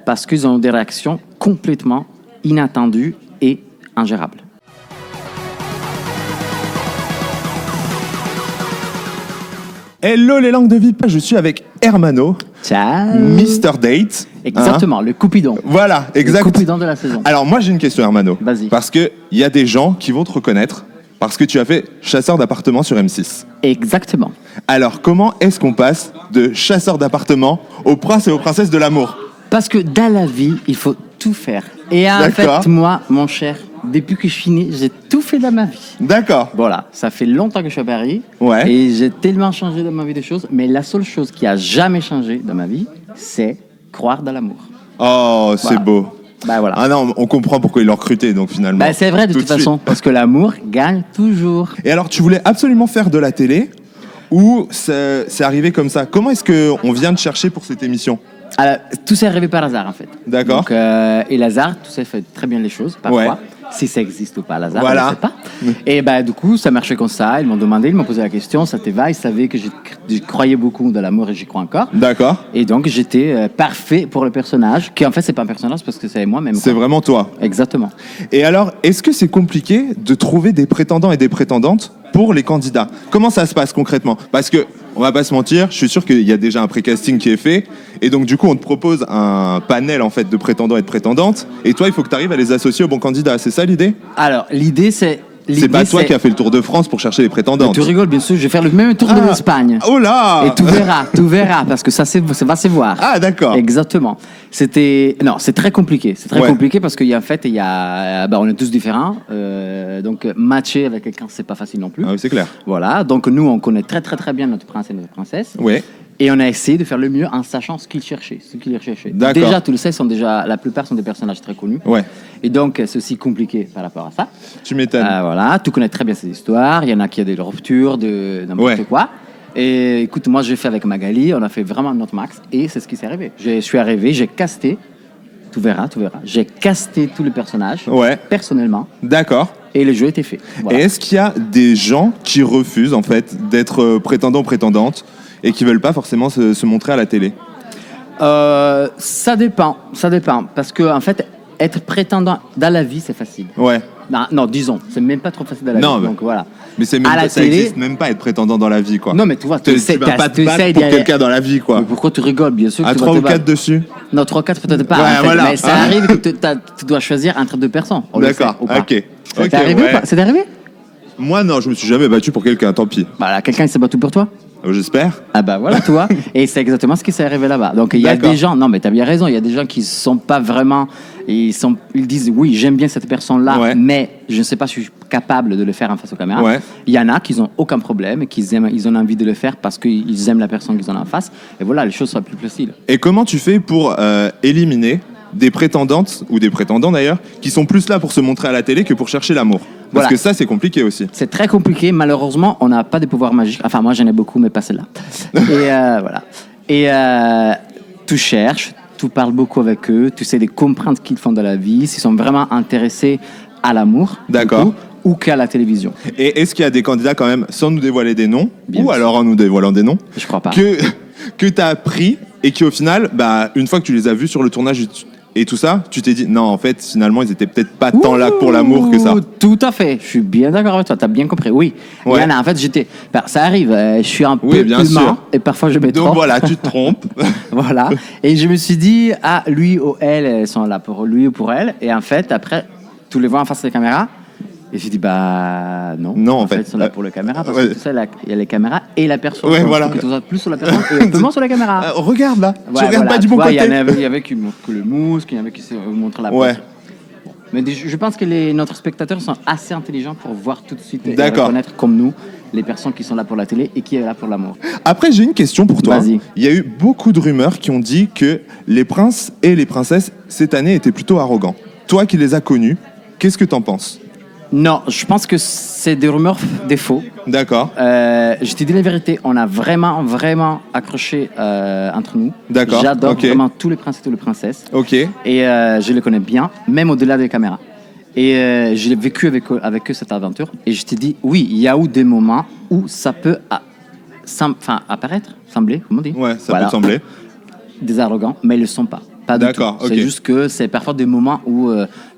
parce qu'ils ont des réactions complètement inattendues et ingérables. Hello les langues de VIP, je suis avec Hermano, Ciao. Mr. Date. Exactement, le Coupidon. Voilà, exact. Le Coupidon de la saison. Alors moi j'ai une question Hermano. Vas-y. Parce qu'il y a des gens qui vont te reconnaître parce que tu as fait chasseur d'appartements sur M6. Exactement. Alors comment est-ce qu'on passe de chasseur d'appartements aux princes et aux princesses de l'amour? Parce que dans la vie, il faut tout faire. Et en D'accord. fait, moi, mon cher, depuis que je suis né, j'ai tout fait dans ma vie. D'accord. Voilà, ça fait longtemps que je suis à Paris. Ouais. Et j'ai tellement changé dans ma vie de choses. Mais la seule chose qui a jamais changé dans ma vie, c'est croire dans l'amour. Oh, c'est Voilà. beau. Bah voilà. Ah non, on comprend pourquoi ils l'ont recruté donc finalement. Bah, c'est vrai de Tout toute suite. façon, parce que l'amour gagne toujours. Et alors tu voulais absolument faire de la télé ou c'est arrivé comme ça? Comment est-ce qu'on vient te chercher pour cette émission? Alors, tout s'est arrivé par hasard en fait. D'accord. Donc, et Lazare, tout ça fait très bien les choses parfois. Ouais. Si ça existe ou pas, Lazare, Voilà. je ne sais pas. Et bah, du coup, ça marchait comme ça. Ils m'ont demandé, ils m'ont posé la question, ça te va? Ils savaient que je croyais beaucoup dans l'amour et j'y crois encore. D'accord. Et donc, j'étais parfait pour le personnage, qui en fait, c'est pas un personnage parce que c'est moi-même. C'est quoi. vraiment toi. Exactement. Et alors, est-ce que c'est compliqué de trouver des prétendants et des prétendantes pour les candidats? Comment ça se passe concrètement? Parce que, on va pas se mentir, je suis sûr qu'il y a déjà un pré-casting qui est fait. Et donc, du coup, on te propose un panel en fait de prétendants et de prétendantes. Et toi, il faut que tu arrives à les associer aux bons candidats. C'est ça l'idée? Alors, l'idée, c'est. C'est pas toi qui as fait le tour de France pour chercher les prétendantes. Tu rigoles, bien sûr, je vais faire le même tour de l'Espagne. Oh là! Et tu verras, parce que ça va se voir. Ah, d'accord. Exactement. C'est très compliqué. C'est très Ouais. compliqué parce qu'il y a en fait, on est tous différents. Donc, matcher avec quelqu'un, c'est pas facile non plus. Ah oui, c'est clair. Voilà. Donc, nous, on connaît très, très, très bien notre prince et notre princesse. Ouais. Et on a essayé de faire le mieux en sachant ce qu'ils cherchaient. D'accord. Déjà, tu le sais, la plupart sont des personnages très connus. Ouais. Et donc, c'est aussi compliqué par rapport à ça. Tu m'étonnes. Voilà, tu connais très bien ces histoires. Il y en a qui ont des ruptures, de n'importe Ouais. quoi. Et écoute, moi, j'ai fait avec Magali, on a fait vraiment notre max. Et c'est ce qui s'est arrivé. Je suis arrivé, j'ai casté. Tu verras. J'ai casté tous les personnages, Ouais. personnellement. D'accord. Et le jeu était fait. Voilà. Et est-ce qu'il y a des gens qui refusent en fait d'être prétendants ou prétendantes et qui veulent pas forcément se montrer à la télé? Ça dépend. Parce que, en fait, être prétendant dans la vie, c'est facile. Ouais. Non, disons, c'est même pas trop facile dans la Non, vie. mais- Donc voilà. Mais c'est même À la pas, ça télé- existe même pas être prétendant dans la vie quoi. Non, mais tu vois, tu vas pas te battre pour quelqu'un dans la vie quoi. Mais pourquoi tu rigoles? Bien sûr que À tu vas 3 te ou battre. 4 dessus. Non, 3-4 peut-être pas. Ouais, en fait, voilà. Mais ça Ah. arrive que tu dois choisir entre deux personnes. On le D'accord, sait, ou pas. ok. Ça Ok, t'est arrivé ouais. ou pas? C'est arrivé? Moi non, je me suis jamais battu pour quelqu'un, tant pis. Voilà, quelqu'un il s'est battu pour toi? J'espère. Ah bah voilà, tu vois. Et c'est exactement ce qui s'est arrivé là-bas. Donc il y a D'accord. des gens, non mais t'as bien raison, il y a des gens qui sont pas vraiment, ils disent oui, j'aime bien cette personne-là, Ouais. mais je ne sais pas si je suis capable de le faire en face aux caméras. Ouais. Il y en a qui n'ont aucun problème, et ils ont envie de le faire parce qu'ils aiment la personne qu'ils ont en face. Et voilà, les choses sont plus faciles. Et comment tu fais pour éliminer des prétendantes ou des prétendants d'ailleurs qui sont plus là pour se montrer à la télé que pour chercher l'amour? Parce Voilà. que ça c'est compliqué aussi. C'est très compliqué. Malheureusement, on n'a pas de pouvoir magique. Enfin, moi, j'en ai beaucoup, mais pas celle-là. Et voilà. Et tu cherches, tu parles beaucoup avec eux, tu essaies de comprendre ce qu'ils font dans la vie, s'ils sont vraiment intéressés à l'amour, D'accord. du coup, ou qu'à la télévision. Et est-ce qu'il y a des candidats quand même, sans nous dévoiler des noms, Bien ou sûr. alors en nous dévoilant des noms, Je crois pas. que tu as pris et qui au final, bah, une fois que tu les as vus sur le tournage et tout ça, tu t'es dit non, en fait, finalement, ils étaient peut-être pas tant là pour l'amour que ça. Ouh, tout à fait. Je suis bien d'accord avec toi. Tu as bien compris. Oui. Ouais. Il y en a, en fait, ça arrive. Je suis un Oui, peu bien humain sûr. et parfois je me Donc trompe. voilà, tu te trompes. Voilà. Et je me suis dit, lui ou elle, elles sont là pour lui ou pour elle. Et en fait, après, tu les vois en face des caméras. Et je dis, bah non. Non, en fait. ils sont là pour la caméra. Parce Ouais. que tu sais, il y a les caméras et la personne. Ouais, Donc, voilà. il faut que tu sois plus sur la personne et un peu moins sur la caméra. Regarde là, tu Ouais, regardes voilà. pas du Tu bon vois, côté. Il y avait qui montrent que le muscle, il y en avait qui montrent la Ouais. poitrine. Mais je pense que notre spectateurs sont assez intelligents pour voir tout de suite et D'accord. reconnaître comme nous les personnes qui sont là pour la télé et qui est là pour l'amour. Après, j'ai une question pour toi. Vas-y. Il y a eu beaucoup de rumeurs qui ont dit que les princes et les princesses cette année étaient plutôt arrogants. Toi qui les as connus, qu'est-ce que t'en penses? Non, je pense que c'est des rumeurs, des faux. D'accord. Je te dis la vérité, on a vraiment, vraiment accroché entre nous. D'accord, J'adore ok. vraiment tous les princes et toutes les princesses. Ok. Et je les connais bien, même au-delà des caméras. Et j'ai vécu avec eux cette aventure. Et je te dis, oui, il y a eu des moments où ça peut apparaître, sembler, comment on dit? Ouais, ça Voilà. peut te sembler. Des arrogants, mais ils ne le sont pas. Pas du tout. D'accord, ok. C'est juste que c'est parfois des moments où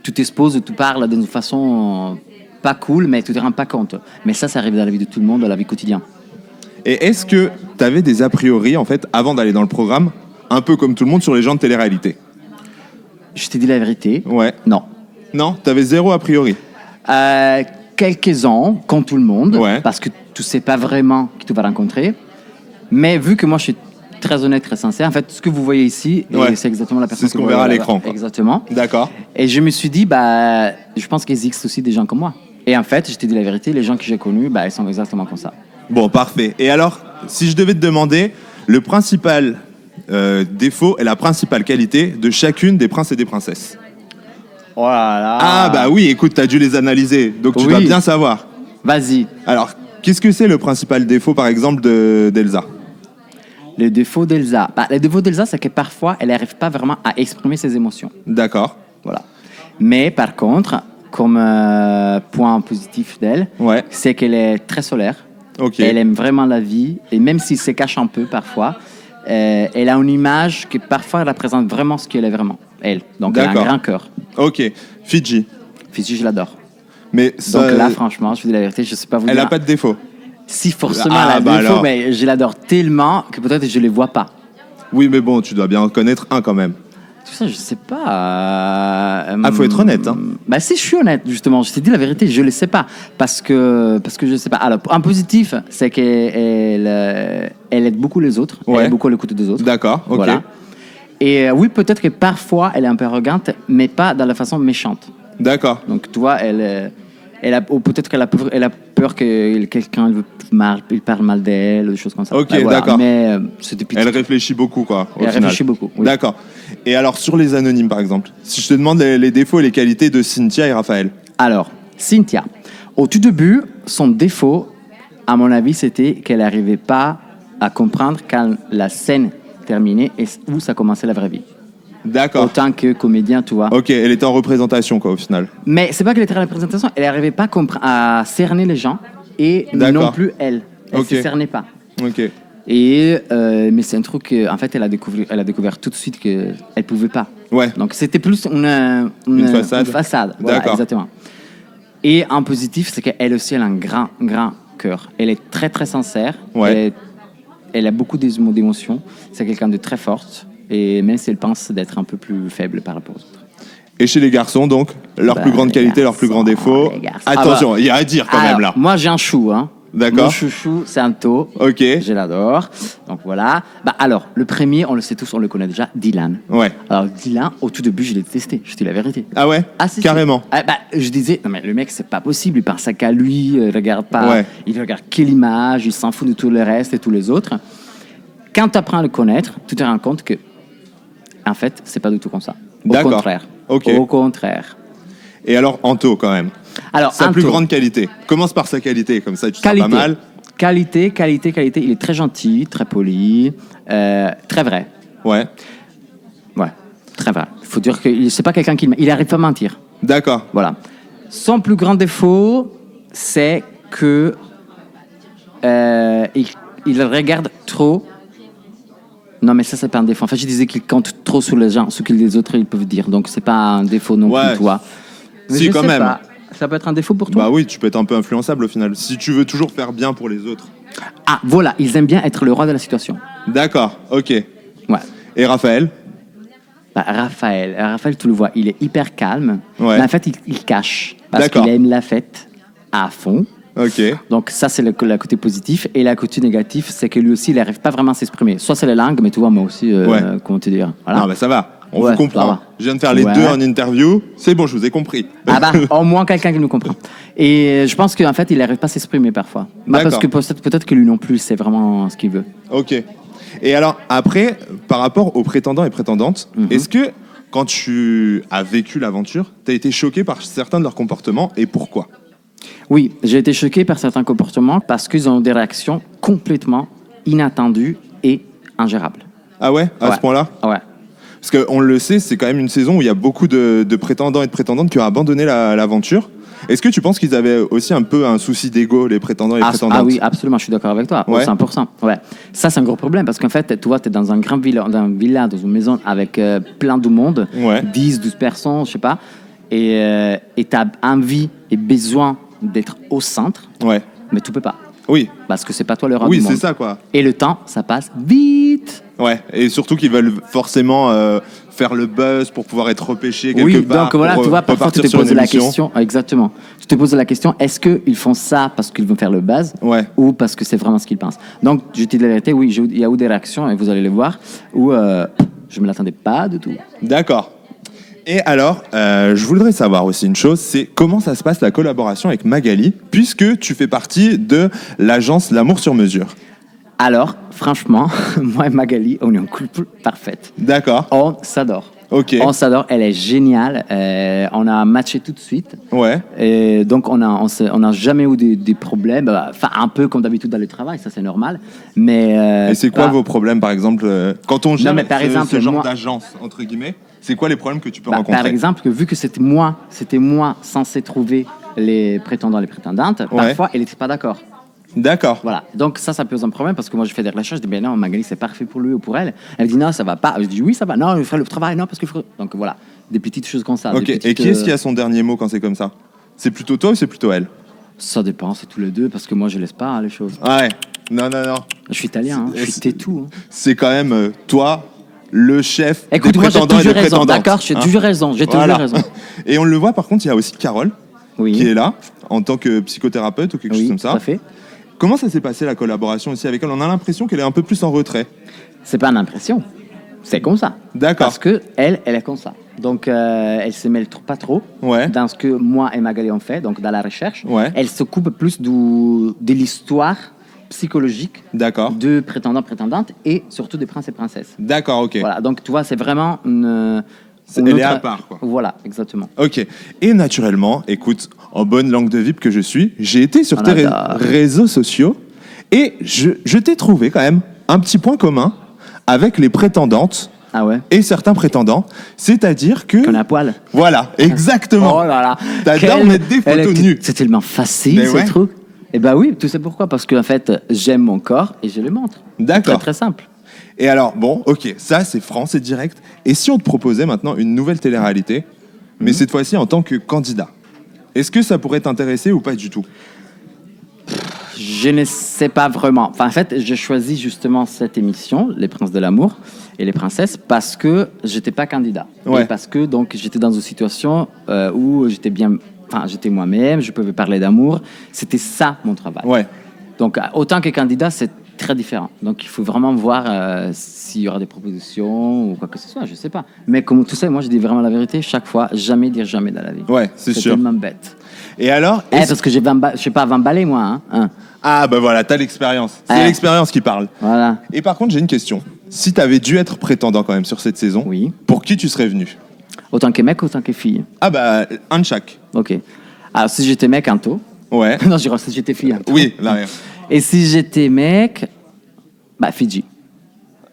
tu t'exposes, tu parles d'une façon pas cool, mais tu te rends pas compte. Mais ça arrive dans la vie de tout le monde, dans la vie quotidienne. Et est-ce que tu avais des a priori, en fait, avant d'aller dans le programme, un peu comme tout le monde sur les gens de télé-réalité? Je t'ai dit la vérité. Ouais. Non. Non, t'avais zéro a priori. Quelques-uns, comme tout le monde, Ouais. parce que tu sais pas vraiment qui tu vas rencontrer. Mais vu que moi je suis très honnête, très sincère, en fait, ce que vous voyez ici, Ouais. c'est exactement la personne C'est ce que qu'on vous verra à voyez l'écran, là-bas. quoi. Exactement. D'accord. Et je me suis dit, je pense qu'il existe aussi des gens comme moi. Et en fait, je t'ai dit la vérité, les gens que j'ai connus, ils sont exactement comme ça. Bon, parfait. Et alors, si je devais te demander le principal défaut et la principale qualité de chacune des princes et des princesses. Oh là là. Ah, bah oui, écoute, t'as dû les analyser, donc tu Oui. dois bien savoir. Vas-y. Alors, qu'est-ce que c'est le principal défaut, par exemple, d'Elsa? Le défaut d'Elsa. Le défaut d'Elsa, c'est que parfois, elle n'arrive pas vraiment à exprimer ses émotions. D'accord. Voilà. Mais par contre, comme point positif d'elle, Ouais. c'est qu'elle est très solaire. Ok. Elle aime vraiment la vie. Et même s'il se cache un peu parfois, elle a une image qui parfois représente vraiment ce qu'elle est vraiment. Elle. Donc elle a un D'accord. grand cœur. Ok. Fidji. Fidji, je l'adore. Mais ça, Donc là, franchement, je vous dis la vérité, je ne sais pas vous elle dire. n'a pas de défaut. Si forcément Ah, elle a bah des défauts, alors. mais je l'adore tellement que peut-être je ne les vois pas. Oui, mais bon, tu dois bien en connaître un quand même. Tout ça, je sais pas. Faut être honnête, hein. Si je suis honnête, justement, je t'ai dit la vérité, je le sais pas. Parce que je sais pas. Alors, un positif, c'est qu'elle elle aide beaucoup les autres. Ouais. Elle est beaucoup à l'écoute des autres. D'accord, ok. Voilà. Et oui, peut-être que parfois, elle est un peu arrogante, mais pas dans la façon méchante. D'accord. Donc, tu vois, ou peut-être qu'elle a peur que quelqu'un il parle mal d'elle, des choses comme ça. Ok, Voilà. d'accord. Mais c'est depuis Elle réfléchit beaucoup, quoi. Au Elle final. réfléchit beaucoup, oui. D'accord. Et alors, sur les anonymes, par exemple, si je te demande les défauts et les qualités de Cynthia et Raphaël. Alors, Cynthia, au tout début, son défaut, à mon avis, c'était qu'elle n'arrivait pas à comprendre quand la scène terminait et où ça commençait la vraie vie. D'accord. Autant que comédien, tu vois. Ok, elle était en représentation, quoi, au final. Mais c'est pas qu'elle était à la présentation, elle n'arrivait pas à cerner les gens et D'accord. non plus elle. Elle Ok. ne se cernait pas. Ok. Et, mais c'est un truc qu'en fait, elle a découvert tout de suite qu'elle ne pouvait pas. Ouais. Donc c'était plus une façade. Une façade. Voilà, D'accord. exactement. Et en positif, c'est qu'elle aussi, elle a un grand, grand cœur. Elle est très, très sincère. Ouais. Elle a beaucoup d'émotions. C'est quelqu'un de très forte. Et même si elle pense d'être un peu plus faible par rapport aux autres. Et chez les garçons, donc, leur plus grande les qualité, leur plus grand garçons, défaut. les garçons. Attention, il y a à dire quand même là. Moi, j'ai un chou. Hein. D'accord. Mon chouchou, c'est un taupe. Ok. Je l'adore. Donc voilà. Alors, le premier, on le sait tous, on le connaît déjà, Dylan. Ouais. Alors, Dylan, au tout début, je l'ai détesté. Je dis la vérité. Ah ouais. Si, Carrément. si. Je disais, non mais le mec, c'est pas possible. Il pense qu'à lui, il regarde pas. Ouais. Il regarde quelle image, il s'en fout de tout le reste et tous les autres. Quand tu apprends à le connaître, tu te rends compte que, en fait, c'est pas du tout comme ça. Au D'accord. contraire. Ok. Au contraire. Et alors, Anto, quand même. Alors, Sa plus Anto, grande qualité. Commence par sa qualité, comme ça, tu seras pas mal. Qualité. Il est très gentil, très poli, très vrai. Ouais. Ouais, très vrai. Il faut dire que c'est pas quelqu'un il arrive pas à mentir. D'accord. Voilà. Son plus grand défaut, c'est que il regarde trop. Non, mais ça, c'est pas un défaut. En fait, je disais qu'il compte trop sur les gens, ce que les autres ils peuvent dire. Donc, c'est pas un défaut non Ouais. plus, toi. Mais Si, je quand sais même. pas. Ça peut être un défaut pour toi? Bah oui, tu peux être un peu influençable au final. Si tu veux toujours faire bien pour les autres. Ah, voilà. Ils aiment bien être le roi de la situation. D'accord, ok. Ouais. Et Raphaël? Raphaël, tu le vois, il est hyper calme. Ouais. Mais en fait, il cache. Parce D'accord. qu'il aime la fête à fond. Ok. Donc ça, c'est le côté positif. Et le côté négatif, c'est que lui aussi, il n'arrive pas vraiment à s'exprimer. Soit c'est la langue, mais tu vois, moi aussi, Ouais. comment te dire. Voilà. Non, bah ça va. On Ouais, vous comprend. ça va. Je viens de faire les Ouais. deux en interview. C'est bon, je vous ai compris. Au moins quelqu'un qui nous comprend. Et je pense qu'en fait, il n'arrive pas à s'exprimer parfois. Parce que peut-être que lui non plus, c'est vraiment ce qu'il veut. Ok. Et alors, après, par rapport aux prétendants et prétendantes, est-ce que quand tu as vécu l'aventure, tu as été choqué par certains de leurs comportements et pourquoi? Oui, j'ai été choqué par certains comportements parce qu'ils ont des réactions complètement inattendues et ingérables. Ah ouais? À Ouais. ce point-là? Ouais. Parce qu'on le sait, c'est quand même une saison où il y a beaucoup de prétendants et de prétendantes qui ont abandonné l'aventure. Est-ce que tu penses qu'ils avaient aussi un peu un souci d'ego, les prétendants et les prétendantes? Ah oui, absolument, je suis d'accord avec toi, Ouais. 100%. Ouais. Ça, c'est un gros problème parce qu'en fait, toi, tu es dans un grand villa, dans une maison avec plein de monde, Ouais. 10, 12 personnes, je sais pas, et tu as envie et besoin d'être au centre, Ouais. mais tu peux pas Oui. parce que c'est pas toi le roi Oui, du monde. c'est ça, quoi. Et le temps, ça passe vite. Ouais. Et surtout qu'ils veulent forcément faire le buzz pour pouvoir être repêchés quelque Oui, part. donc voilà, pour, tu vois, parfois tu repartir te sur une poses la émission. question, exactement. Tu te poses la question, est-ce qu'ils font ça parce qu'ils veulent faire le buzz Ouais. ou parce que c'est vraiment ce qu'ils pensent? Donc, je te dis la vérité, oui, il y a eu des réactions, et vous allez les voir, où je ne me l'attendais pas du tout. D'accord. Et alors, je voudrais savoir aussi une chose, c'est comment ça se passe la collaboration avec Magali, puisque tu fais partie de l'agence L'Amour sur Mesure. Alors, franchement, moi et Magali, on est un couple parfait. D'accord. On s'adore. Ok. On s'adore, elle est géniale. On a matché tout de suite. Ouais. Et donc, on a jamais eu des problèmes. Enfin, un peu comme d'habitude dans le travail, ça c'est normal. Mais, Et c'est quoi pas- vos problèmes, par exemple, quand on gère mais par exemple, ce genre moi- d'agence, entre guillemets, c'est quoi les problèmes que tu peux Bah, rencontrer? par exemple, que vu que c'était moi censé trouver les prétendants, les prétendantes, Ouais. parfois, elle n'était pas d'accord. D'accord. Voilà. Donc ça pose un problème parce que moi, je fais des recherches. Je dis, ben non, Magali, c'est parfait pour lui ou pour elle. Elle dit, non, ça va pas. Je dis, oui, ça va. Non, je ferai le travail. Non, parce que... Donc voilà, des petites choses comme ça. Ok. des Et petites, qui est-ce qui a son dernier mot quand c'est comme ça? C'est plutôt toi ou c'est plutôt elle? Ça dépend, c'est tous les deux parce que moi, je laisse pas les choses. Ouais. Non, non, non. Je suis italien, hein, je suis têtou. Hein. C'est quand même toi, le chef Écoute, des moi, j'ai prétendants et des toujours raison. prétendantes. D'accord, j'ai Hein. toujours raison. J'ai toujours Voilà. raison. Et on le voit, par contre, il y a aussi Carole Oui. qui est là en tant que psychothérapeute ou quelque chose Oui, comme tout ça. à fait. Comment ça s'est passé la collaboration aussi avec elle? On a l'impression qu'elle est un peu plus en retrait. C'est pas une impression. C'est comme ça. D'accord. Parce que elle est comme ça. Donc, elle se mêle pas trop Ouais. dans ce que moi et Magali ont fait, donc dans la recherche. Ouais. Elle s'occupe plus de l'histoire psychologique D'accord. de prétendants, prétendantes et surtout des princes et princesses. D'accord, ok. Voilà. Donc, tu vois, c'est vraiment une Elle autre- est à part, quoi. Voilà, exactement. Ok. Et naturellement, écoute, en bonne langue de VIP que je suis, j'ai été sur On tes adore. réseaux sociaux et je t'ai trouvé quand même un petit point commun avec les prétendantes Ah ouais. et certains prétendants, c'est-à-dire que... Qu'on a à poil. Voilà, exactement. Oh là là. T'adores mettre des Elle photos était- nues. C'est tellement facile, Mais ce ouais. truc. Eh ben oui, tu sais pourquoi? Parce qu'en fait, j'aime mon corps et je le montre. D'accord. Très, très simple. Et alors, bon, ok, ça c'est franc, c'est direct. Et si on te proposait maintenant une nouvelle télé-réalité, mais cette fois-ci en tant que candidat, est-ce que ça pourrait t'intéresser ou pas du tout? Je ne sais pas vraiment. Enfin, en fait, j'ai choisi justement cette émission, Les Princes de l'amour et les Princesses, parce que j'étais pas candidat. Ouais. Et parce que donc j'étais dans une situation où j'étais bien, enfin, j'étais moi-même, je pouvais parler d'amour. C'était ça mon travail. Ouais. Donc, autant que candidat, c'est très différent. Donc, il faut vraiment voir s'il y aura des propositions ou quoi que ce soit, je sais pas. Mais comme tu sais, moi, je dis vraiment la vérité chaque fois, jamais dire jamais dans la vie. Ouais, c'est sûr. tellement bête. Et alors Parce que j'ai 20 je sais pas, 20 balais, moi. Hein. Ah bah voilà, t'as l'expérience. C'est Ouais. l'expérience qui parle. Voilà. Et par contre, j'ai une question. Si t'avais dû être prétendant quand même sur cette saison, Oui. pour qui tu serais venu? Autant que mec, autant que fille. Ah bah, un de chaque. Ok. Alors, si j'étais mec, Anto. Ouais. Non, je dirais si j'étais fille, Anto. Oui, là, rien. Et si j'étais mec, bah, Fidji.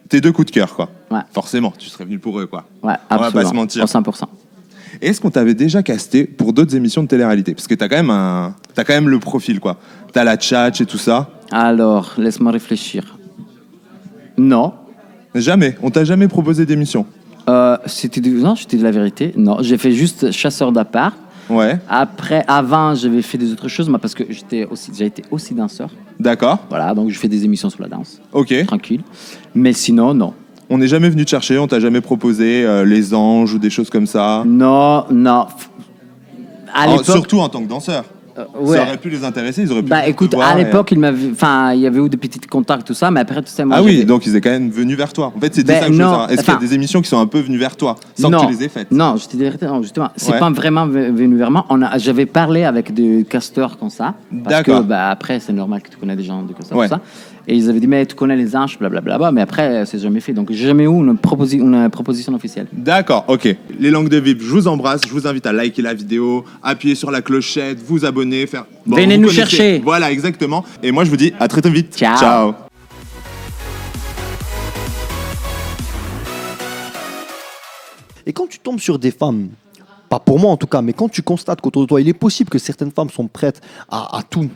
Tes deux coups de cœur, quoi. Ouais. Forcément, tu serais venu pour eux, quoi. Ouais, On va absolument. pas se mentir. Au 100%. Est-ce qu'on t'avait déjà casté pour d'autres émissions de télé-réalité? Parce que t'as quand même le profil, quoi. T'as la tchatch et tout ça. Alors, laisse-moi réfléchir. Non. Jamais. On t'a jamais proposé d'émission. Non, je te dis la vérité. Non, j'ai fait juste chasseur d'appart. Ouais. Après, avant, j'avais fait des autres choses, moi, parce que j'ai été aussi danseur. D'accord. Voilà, donc je fais des émissions sur la danse. Ok. Tranquille. Mais sinon, non. On n'est jamais venu te chercher, on t'a jamais proposé les anges ou des choses comme ça. Non, non. À l'époque, Surtout en tant que danseur. ouais. Ça aurait pu les intéresser, ils auraient pu. Bah te écoute, voir à et- l'époque, il y avait eu des petits contacts, tout ça, mais après, tout ça, moi, Ah oui, j'avais- donc ils étaient quand même venus vers toi. En fait, c'était Ben ça que je voulais non, savoir. Est-ce qu'il y a enfin- des émissions qui sont un peu venues vers toi sans non, que tu les aies faites? Non, je te dis la vérité, non, justement. C'est Ouais. pas vraiment venu vers moi. J'avais parlé avec des casteurs comme ça. Parce D'accord. que, bah, après, c'est normal que tu connais des gens de casteurs, Ouais. tout ça. Et ils avaient dit, mais tu connais les anges, blablabla. Mais après, c'est jamais fait. Donc, j'ai jamais eu une proposition officielle. D'accord, ok. Les langues de VIP, je vous embrasse. Je vous invite à liker la vidéo, appuyer sur la clochette, vous abonner, faire. Venez vous nous connaissez. chercher. Voilà, exactement. Et moi, je vous dis à très très vite. Ciao. Ciao. Et quand tu tombes sur des femmes pas pour moi en tout cas, mais quand tu constates qu'autour de toi, il est possible que certaines femmes sont prêtes à tout,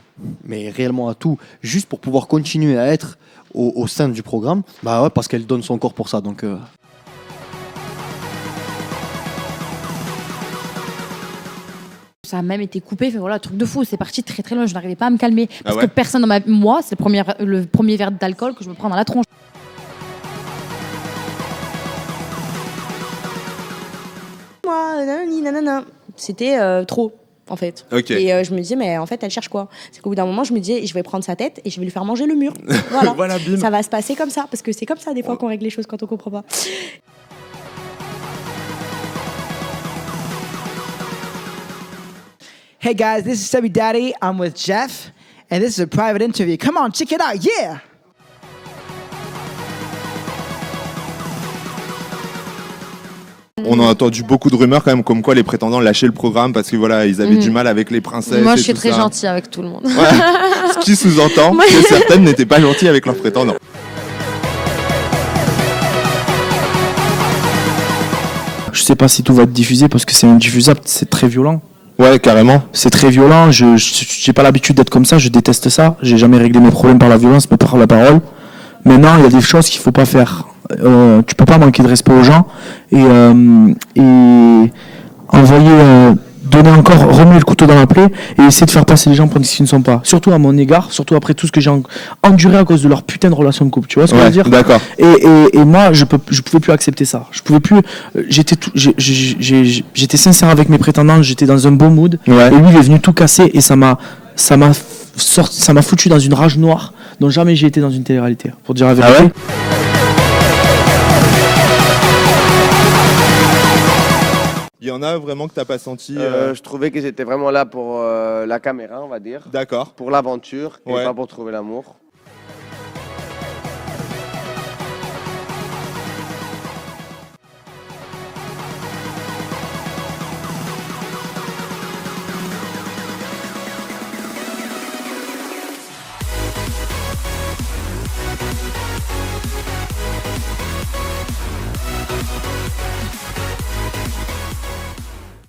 mais réellement à tout, juste pour pouvoir continuer à être au sein du programme, bah ouais, parce qu'elle donne son corps pour ça. Donc, Ça a même été coupé, fait voilà, truc de fou, c'est parti très très loin, je n'arrivais pas à me calmer. Parce ouais que personne dans moi, c'est le premier verre d'alcool que je me prends dans la tronche. Moi, nanani, nanana. C'était trop, en fait. Ok. Et je me disais, mais en fait, elle cherche quoi? C'est qu'au bout d'un moment, je me disais, je vais prendre sa tête et je vais lui faire manger le mur. Voilà. Voilà, bim. Ça va se passer comme ça, parce que c'est comme ça des fois qu'on règle les choses quand on comprend pas. Hey guys, this is Stubby Daddy. I'm with Jeff, and this is a private interview. Come on, check it out, yeah! On a entendu beaucoup de rumeurs quand même comme quoi les prétendants lâchaient le programme parce que voilà, ils avaient du mal avec les princesses. Moi, et je suis tout très ça. gentille avec tout le monde. Ouais. Ce qui sous-entend que certaines n'étaient pas gentilles avec leurs prétendants. Je sais pas si tout va être diffusé parce que c'est indiffusable, c'est très violent. Ouais, carrément. C'est très violent, je j'ai pas l'habitude d'être comme ça, je déteste ça. J'ai jamais réglé mes problèmes par la violence, mais par la parole. Maintenant, il y a des choses qu'il faut pas faire. Tu peux pas manquer de respect aux gens et envoyer, donner encore, remuer le couteau dans la plaie et essayer de faire passer les gens pour ce qu'ils ne sont pas. Surtout à mon égard, surtout après tout ce que j'ai enduré à cause de leur putain de relation de couple. Tu vois ce que je veux dire? D'accord. Et moi, je pouvais plus accepter ça. Je pouvais plus. J'étais sincère avec mes prétendants. J'étais dans un bon mood. Ouais. Et lui, il est venu tout casser et ça m'a foutu dans une rage noire dont jamais j'ai été dans une télé-réalité. Pour dire la vérité. Ah ouais? Il y en a vraiment que t'as pas senti. Je trouvais qu'ils étaient vraiment là pour la caméra, on va dire. D'accord. Pour l'aventure Ouais. et pas pour trouver l'amour.